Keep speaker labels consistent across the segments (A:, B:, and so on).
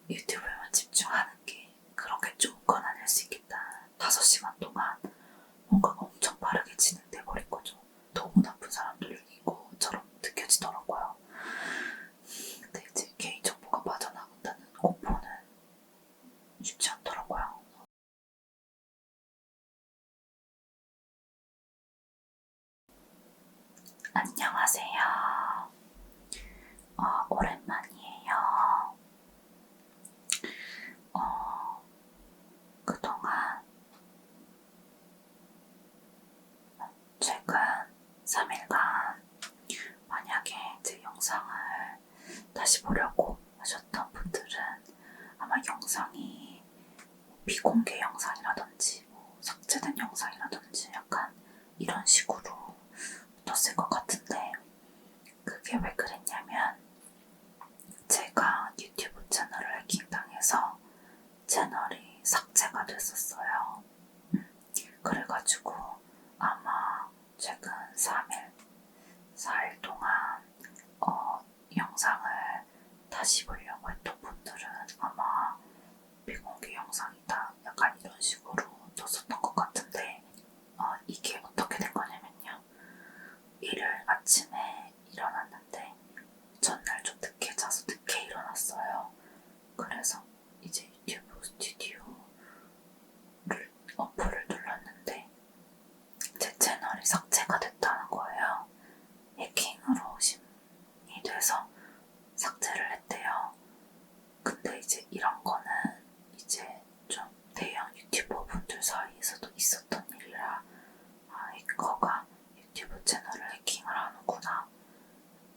A: 유튜브에만 집중하는 게 그렇게 좋은 건 아닐 수 있겠다. 5시간 동안 뭔가가 엄청 빠르게 진행돼 버린 거죠. 너무 나쁜 사람들인 것처럼 느껴지더라고요. 근데 이제 개인정보가 빠져나간다는 공포는 쉽지 않더라고요. 안녕하세요. 오랜만이에요. 그동안 최근 3일간 만약에 제 영상을 다시 보려고 하셨던 분들은 아마 영상이 비공개 영상이라든지 삭제된 영상이라든지 약간 이런 식으로 떴을 것 같은데, 그게 왜 그랬냐면 제가 유튜브 채널을 해킹당해서 채널이 삭제가 됐었어요. 그래가지고 아마 최근 3일, 4일 동안 영상을 다시 보려고 했던 분들은 아마 비공개 영상이다 약간 이런 식으로 떴었던 것 같은데, 이게 어떻게 된 거냐면요. 일요일 아침에 일어났는데 전날 좀 늦게 자서 늦게 일어났어요. 그래서 이제 유튜브 스튜디오를 어플을 눌렀는데 제 채널이 삭제가 됐다는 거예요. 해킹으로 심이 돼서 삭제를 했대요. 근데 이제 이런 거는 이제 좀 대형 유튜버 분들 사이에서도 있었던 일이라, 해커가 유튜브 채널을 해킹을 하는구나.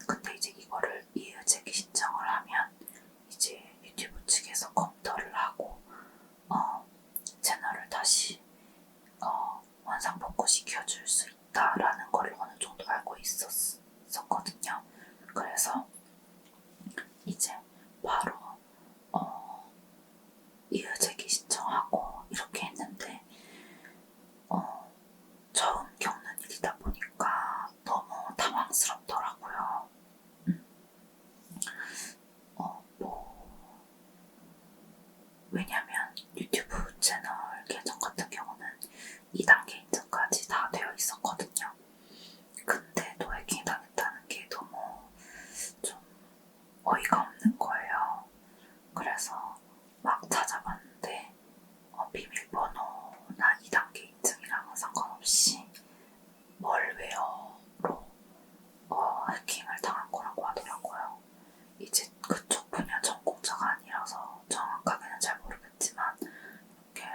A: 근데 이제 이거를 이의제기 신청을 하면 이제 유튜브 측에서 검토를 하고 채널을 다시 원상복구 시켜줄 수 있다라는 걸 어느 정도 알고 있었거든요. 그래서 이제 바로 이의제기 신청하고 이렇게 했는데, 처음 겪는 일이다 보니까 너무 당황스럽더라고요. 왜냐면 유튜브 채널 계정 같은 경우는 2단계 인증까지 다 되어 있었거든요. 근데도 해킹 당했다는 게 너무 좀 어이가 없는 거예요. 그래서 막 찾아봤는데 비밀번호나 2단계 인증이랑은 상관없이 멀웨어로 해킹을 당한 거라고 하더라고요. 이제 그쪽 분야 전공자가 아니라서 정확하게는 잘 모르겠지만 이렇게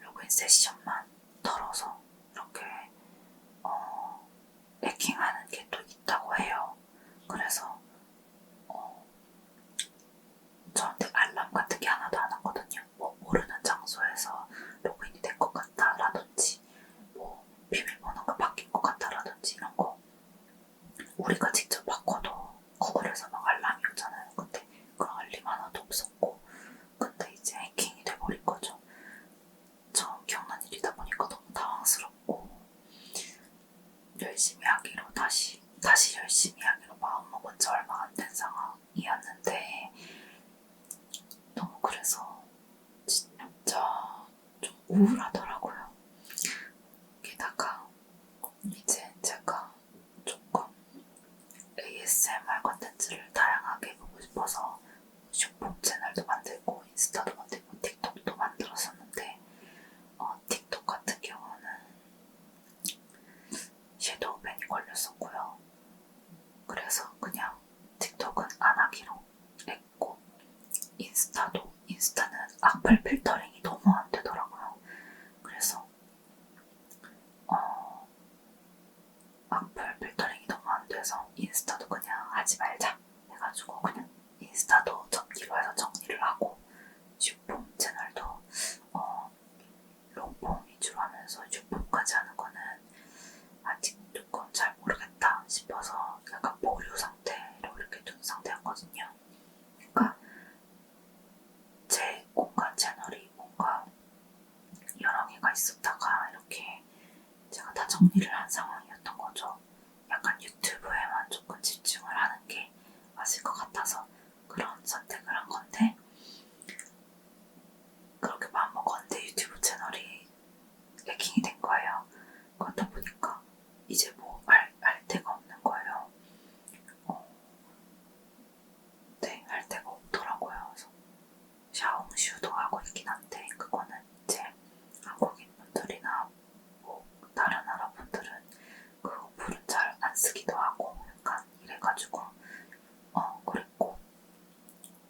A: 로그인 세션만 털어서 이렇게 해킹하는 게 또 있다고 해요. 그래서 저한테 알람 같은 게 하나도 안 왔거든요. 모르는 장소에서 로그인이 된 것 같다라든지 비밀번호가 바뀐 것 같다라든지 이런 거 우리가 직접 바꿔도 구글에서 막 알람이 오잖아요. 근데 그런 알림 하나도 없었고, 근데 이제 해킹이 돼버린 거죠. 처음 겪는 일이다 보니까 너무 당황스럽고 열심히 하기로 다시 열심히 하기로 마음먹은 지 얼마 안 된 상황이었는데, 너무 그래서 진짜 좀 우울하더라고요. 게다가 이제 제가 조금 ASMR 컨텐츠를 다양하게 보고 싶어서 슈폼 채널도 만들고 인스타도 만들고 틱톡도 만들었었는데, 틱톡 같은 경우는 섀도우 밴이 걸렸었고요. 그래서 그냥 틱톡은 안 하기로 했고, 인스타는 악플 필터링이 너무 안 되더라고요. 그래서 악플 필터링이 너무 안 돼서 인스타도 그냥 하지 말자 해가지고 그냥 인스타도 접기로 해서 정리를 하고, 슈폼 채널도 롱폼 위주로 하면서 슈폼까지 하는 거는 아직 조금 잘 모르겠다 싶어서 약간 보류 상태로 이렇게 둔 상태였거든요. 그러니까 제 공간 채널이 뭔가 여러 개가 있었다가 이렇게 제가 다 정리를 한 상황이었던 거죠. 약간 유튜브에만 조금 집중을 하는 게 맞을 것 같아서 그런 선택을 한 건데,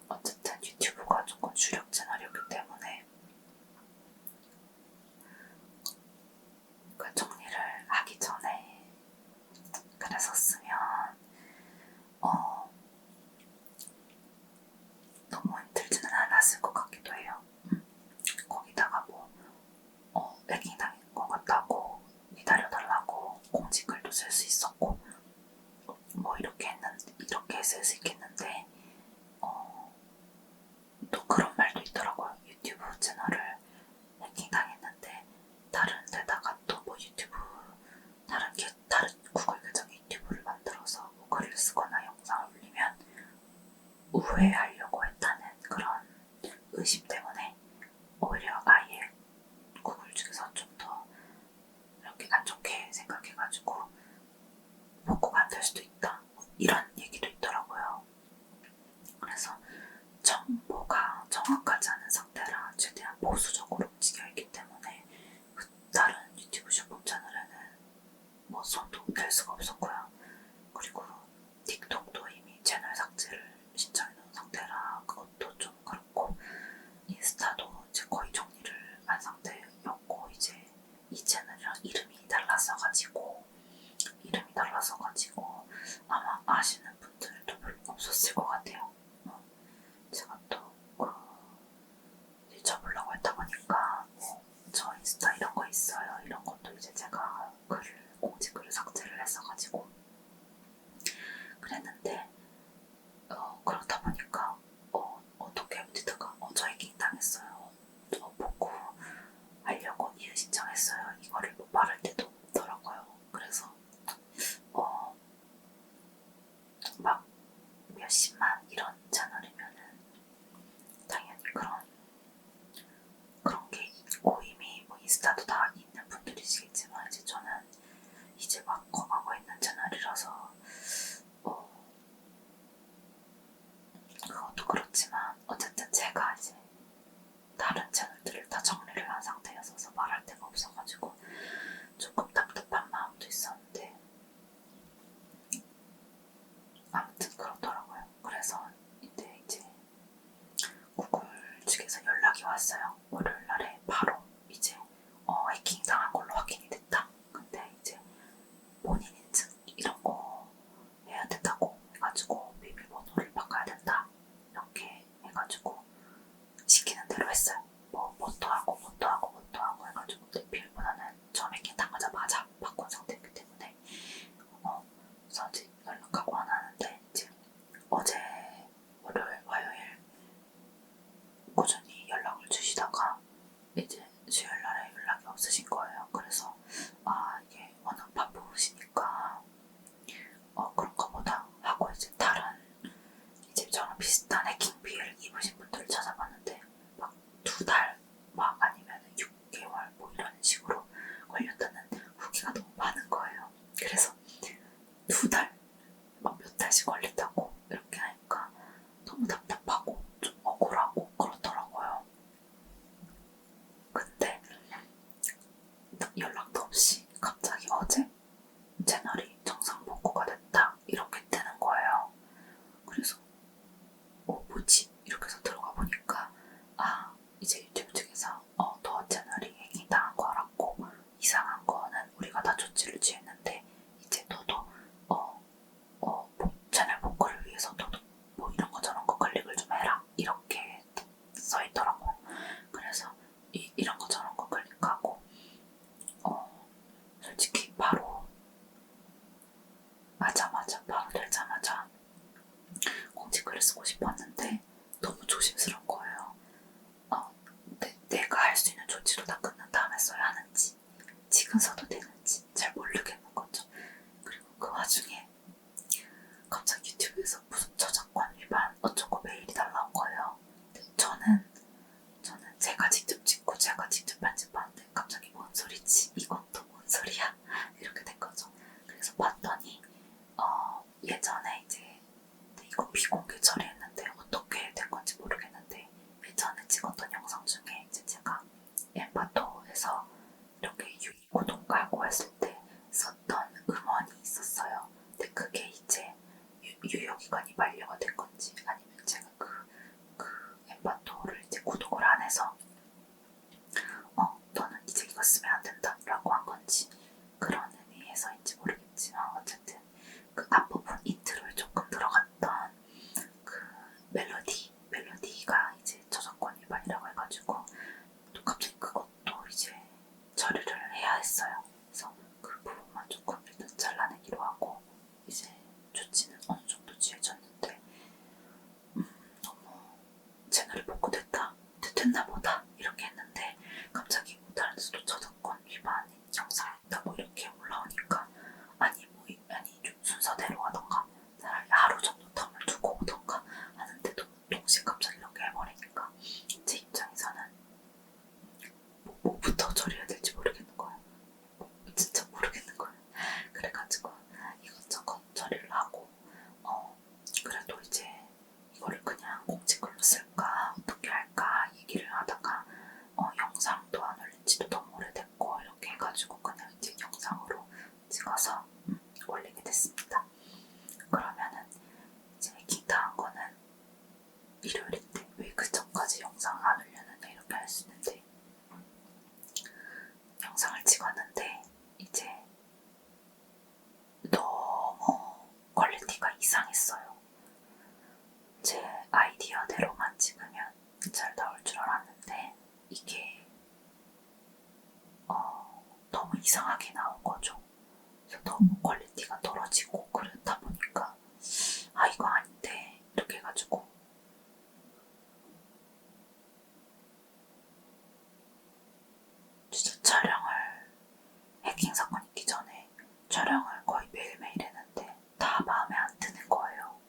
A: 어쨌든 유튜브가 조금 주력 채널이었기 때문에 그 정리를 하기 전에 그랬었으면 너무 힘들지는 않았을 것 같기도 해요. 거기다가 해킹 당한 것 같다고 기다려달라고 공지글도 쓸 수 있었고 이렇게 쓸 수 있겠는데 또 그런 말도 있더라고요. 유튜브 채널을 해킹 당했는데 다른 데다가 또 유튜브 다른 구글 계정에 유튜브를 만들어서 글을 쓰거나 영상을 올리면 우회하려고 했다는 그런 의심 때문에 오히려 아예 구글 측에서 좀 더 이렇게 안 좋게 생각해가지고 복구가 안 될 수도 있다 이런 얘기도 있더라고요. 그래서 정보가 정확하지 않은 상태라 최대한 보수적으로 움직여야 했기 때문에 다른 유튜브 쇼폼 채널에는 손도 댈 수가 없었고요. 그리고 틱톡도 이미 채널 삭제를 신청해놓은 상태라 그것도 좀 그렇고 인스타도 이제 거의 정리를 한 상태였고 이제 이 채널이랑 이름이 달라서가지고 아마 아시는 분들도 별로 없었을 것 같아요. 제가 또 잊어보려고 했다 보니까 저 인스타 이런 거 있어요 이런 것도 이제 제가 공지글을 삭제를 했어가지고 그랬는데 그렇다 보니까 어떻게 어디다가 저 해킹 당했어요 복구 하려고 이의 신청했어요 이거를 못 바를 때도 없더라고요. 그래서 막 몇십만 이런 채널이면은 당연히 그런 게 있고 이미 인스타도 다 있는 분들이시겠지만 이제 저는 이제 막 커가고 있는 채널이라서 그것도 그렇지만 어쨌든 제가 이제 다른 채널들을 다 정리를 한 상태였어서 말할 데가 없어가지고 조금 답답한 마음도 있었는데 아무튼 그렇더라고요. 그래서 이제 구글 측에서 연락이 왔어요. 월요일날에 바로 이제 해킹 당한 걸로 확인이 됐다. 근데 이제 본인 인증 이런 거 해야 된다고 해가지고 비밀번호를 바꿔야 된다 이렇게 해가지고 시키는 대로 했어요. 뭣도 하고 해가지고 비밀번호는 처음 해킹 당하자마자 바꾼 상태이기 때문에 그래서 이제 연락하고 안 하는데 이제 어제 월요일 화요일 꾸준히 연락을 주시다가 이제 수요일날에 연락이 없으신 거예요. 그래서 이게 워낙 바쁘시니까 그런가 보다 하고 이제 다른 이제 저랑 비슷한 해킹 피해를 입으신 분들을 찾아봤는데 막 2달 막 아니면 6개월 이런 식으로 걸렸다는 후기가 너무 많은 거예요. 그래서 2달 막 몇 달씩 걸린다고 이렇게 하니까 너무 답답하고 좀 억울하고 그렇더라고요. 근데 연락도 없이 갑자기 어제 채널이 정상 복구가 됐다 이렇게 뜨는 거예요. 그래서 뭐지? 이렇게 해서 들어가 보니까 이제 유튜브 측에서 너 채널이 해킹 당한 거 알았고 이상한 거는 우리가 다 조치를 취했는데 이제 너도 채널 복구를 위해서 너도 이런 거 저런 거 클릭을 좀 해라 이렇게 써있더라고요. 그래서 이런 거 저런 거 클릭하고 솔직히 바로 바로 되자마자 공지글을 쓰고 싶었는데 너무 조심스러운 거예요. 내가 할 수 있는 조치로 다 끝난 다음에 써야 하는지 지금 써도 되는지 잘 모르겠는 거죠. 그리고 그 와중에 갑자기 유튜브에서 무슨 저작권 위반 어쩌고 메일이 날라온 거예요. 저는 제가 직접 찍고 제가 직접 편집하는데 갑자기 뭔 소리지? 이건 또 뭔 소리야? 이렇게 된 거죠. 그래서 봤더니 예전에 이제 이거 비공개 처리했는데 어떻게 된 건지 모르겠는데 예전에 찍었던 영상 중에 이제 제가 엠바토에서 이렇게 유의구독과 됐나 보다 이렇게 했는데 갑자기 뭐 다른 데서 또 저작권 위반 영상이 있다고 이렇게 올라오니까 아니 좀 순서대로 하던가 차라리 하루 정도 텀을 두고 오던가 하는데도 동시에 갑자기 이렇게 해버리니까 제 입장에서는 뭐부터 처리해야 될지 모르겠는 거예요. 진짜 모르겠는 거예요. 그래가지고 이것저것 처리를 하고 그래도 이제 이거를 그냥 공지글로 쓸까 어떻게 할까 얘기를 하다가 영상도 안 올린지도 너무 오래됐고 이렇게 해가지고 그냥 이제 영상으로 찍어서 올리게 됐습니다. 그러면은 이제 해킹당한 거는 일요일인데 왜 그 전까지 영상 안 올렸는데 이렇게 할 수 있는데 영상을 찍었는데 이제 너무 퀄리티가 이상했어요. 제 아이디어대로만 찍으면 잘 나올 줄 알았는데 이게 너무 이상하게 나온 거죠. 그래서 너무 퀄리티가 떨어지고 그렇다 보니까 이거 아닌데 이렇게 해가지고 진짜 촬영을 해킹 사건 있기 전에 촬영을 거의 매일매일 했는데 다 마음에 안 드는 거예요.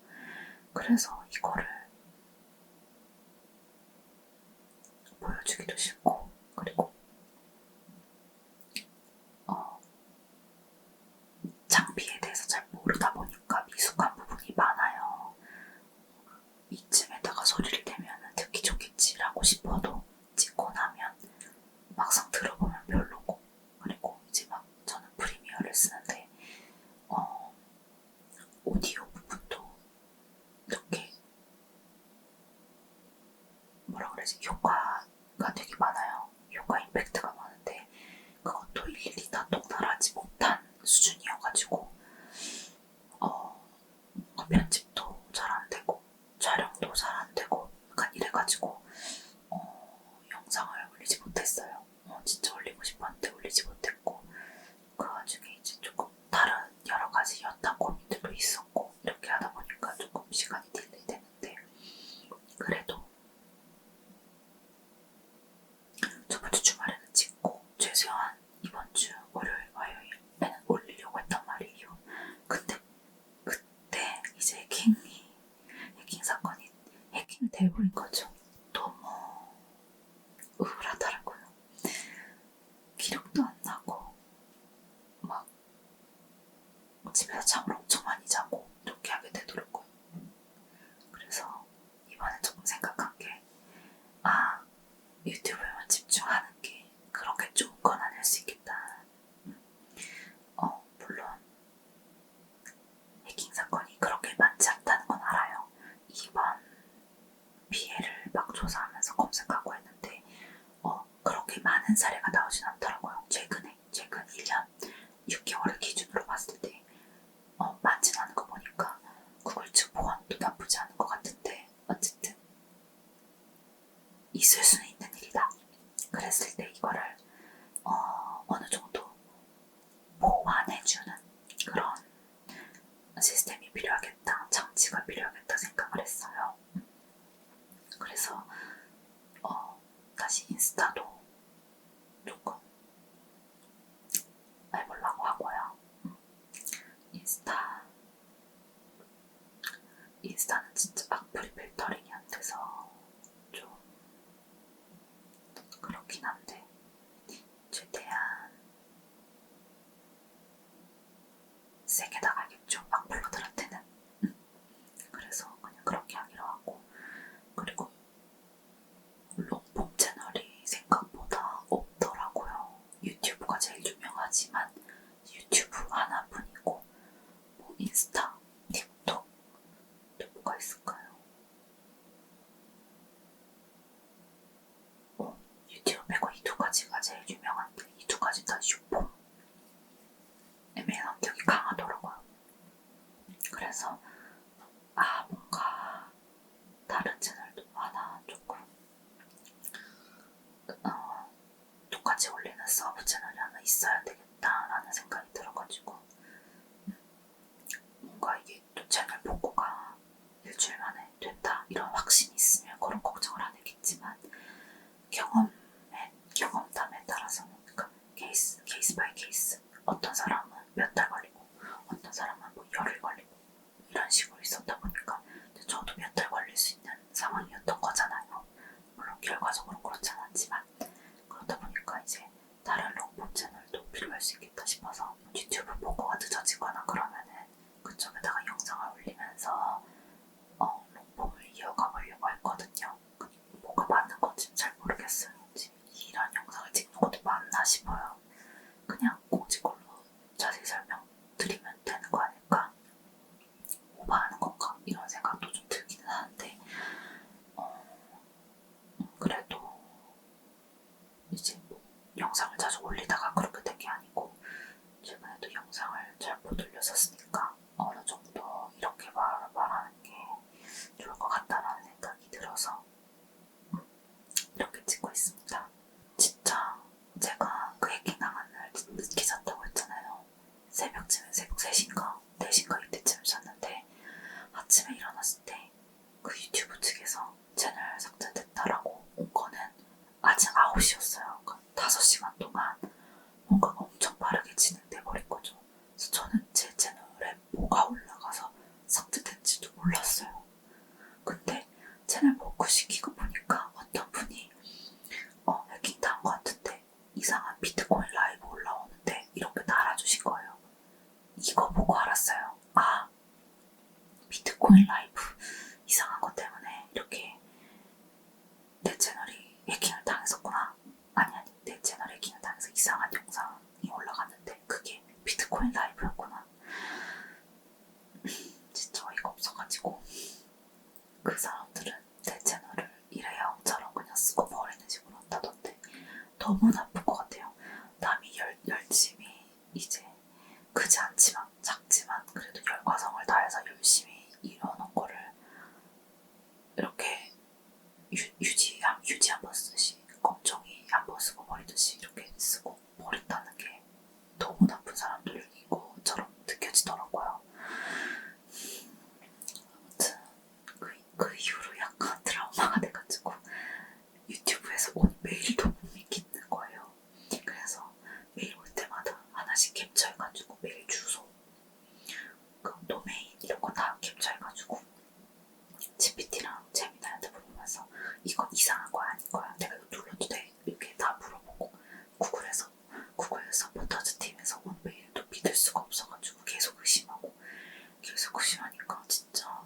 A: 그래서 이거를 보여주기도 싫고 그리고 장비에 대해서 잘 모르다 보니까 미숙한 부분이 많아요. 이쯤에다가 소리를 내면 듣기 좋겠지라고 싶어도 찍고 나면 막상 들어보면 별로고 그리고 이제 막 저는 프리미어를 쓰는데 오디오 부분도 이렇게 뭐라 그러지 효과가 되게 많아요. 효과 임팩트가 많은데 그것도 일일이 다 통달하지 못한 수준이어가지고 편집도 잘 안되고 촬영도 잘 안되고 약간 이래가지고 영상을 올리지 못했어요. 진짜 올리고 싶었는데 올리지 못했고 그 와중에 이제 조금 다른 여러가지 연탄 고민들도 있었고 이렇게 하다 보니까 조금 시간이 딜레이 되는데 그래도 저번주 주말에는 찍고 최소한 이번주 월요일 화요일에는 올리려고 했단 말이에요. 근데 그때 이제 해킹 사건이 해킹을 돼버린 거죠. 너무 우울하더라고요. 기력도 안 나고 막 집에서 잠을 엄청 많이 자고 이렇게 하게 되더라고요. 그래서 이번에 조금 생각한 게 유튜브에만 집중하는 게 그렇게 좋은 건 아닐 수 있겠다. 물론 해킹 사건이 그렇게 많지 않다는 건 알아요. 이번 피해를 막 조사하면서 검색하고 했는데 그렇게 많은 사례가 나오진 않더라고요. 최근 1년 6개월을 기준으로 봤을 때 많진 않은 거 보니까 구글 측 보안도 나쁘지 않은 것 같은데 어쨌든 있을 수는 있는 일이다. 그랬을 때 이거를 어느 정도 보완해주는 그런 시스템이 필요하겠다, 장치가 필요하겠다 생각을 했어요. 그래서 다시 인스타도 조금 해보려고 하고요. 인스타는 진짜 악플이 필터링이 안 돼서 좀 그렇긴 한데 최대한 세게 나가겠죠, 악플러들한테는. 그래서 그냥 그렇게 하기로 하고 그리고 롱폼 채널이 생각보다 없더라고요. 유튜브가 제일 유명하지만 유튜브 하나뿐이고 뭐 인스타, 틱톡 또 뭐가 있을까요? 유튜브 빼고 이 두 가지가 제일 유명한데 이 두 가지 다 슈폼 애매 성격이 강하더라고요. 그래서 뭔가 다른 채널도 하나 조금 똑같이 올리는 서브 채널이 하나 있어야 되겠다라는 생각이 들어가지고 뭔가 이게 또 채널 복구가 일주일 만에 된다 이런 확신이 있으면 그런 걱정을 안 했겠지만 너무 나쁜 것 같아요. 남이 열심히 이제 크지 않지만 작지만 그래도 열과성을 다해서 열심히 이뤄놓은 거를 이렇게 유지 한번 쓰듯이 검정이 한번 쓰고 버리듯이 이렇게 쓰고 버린다는 게 너무 나쁜 사람들인 것처럼 느껴지더라고요. 아무튼 그 이후로 약간 트라우마가 돼가지고 유튜브에서 온 메일도 못 믿겠는 거예요. 그래서 메일 올 때마다 하나씩 캡처해가지고 메일 주소, 그 도메인 이런 거 다 캡처해가지고 GPT랑 제미나한테 물어보면서 이건 이상한 거야 아닌 거야, 내가 이거 눌러도 돼, 이렇게 다 물어보고 구글 서포터즈 팀에서 온 메일도 믿을 수가 없어가지고 계속 의심하니까 진짜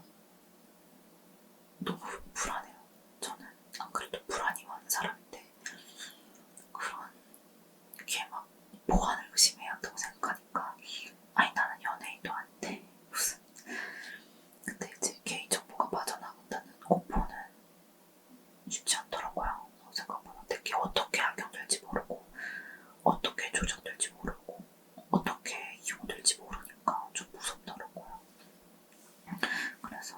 A: 너무 불안해요. 저는 안 그래도 불안이 많은 사람인데 그런 게 막 보안을 의심해야 한다고 생각하니까 아니 나는 연예인도 아닌데 무슨. 근데 이제 개인정보가 빠져나간다는 공포는 쉽지 않더라고요. 생각보다 되게 어떻게 악용될지 모르고 어떻게 조작될지 모르고 어떻게 이용될지 모르니까 좀 무섭더라고요. 그래서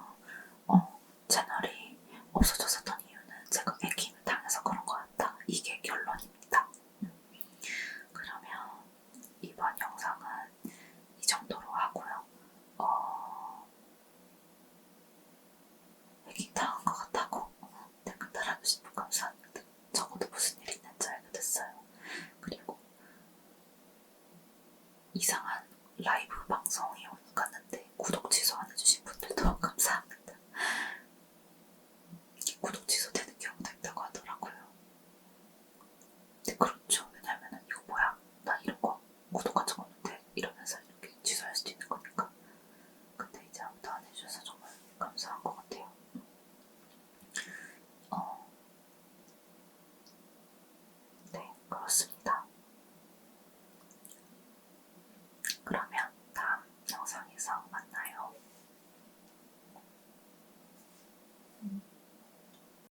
A: 채널이 없어졌었던 이유는 제가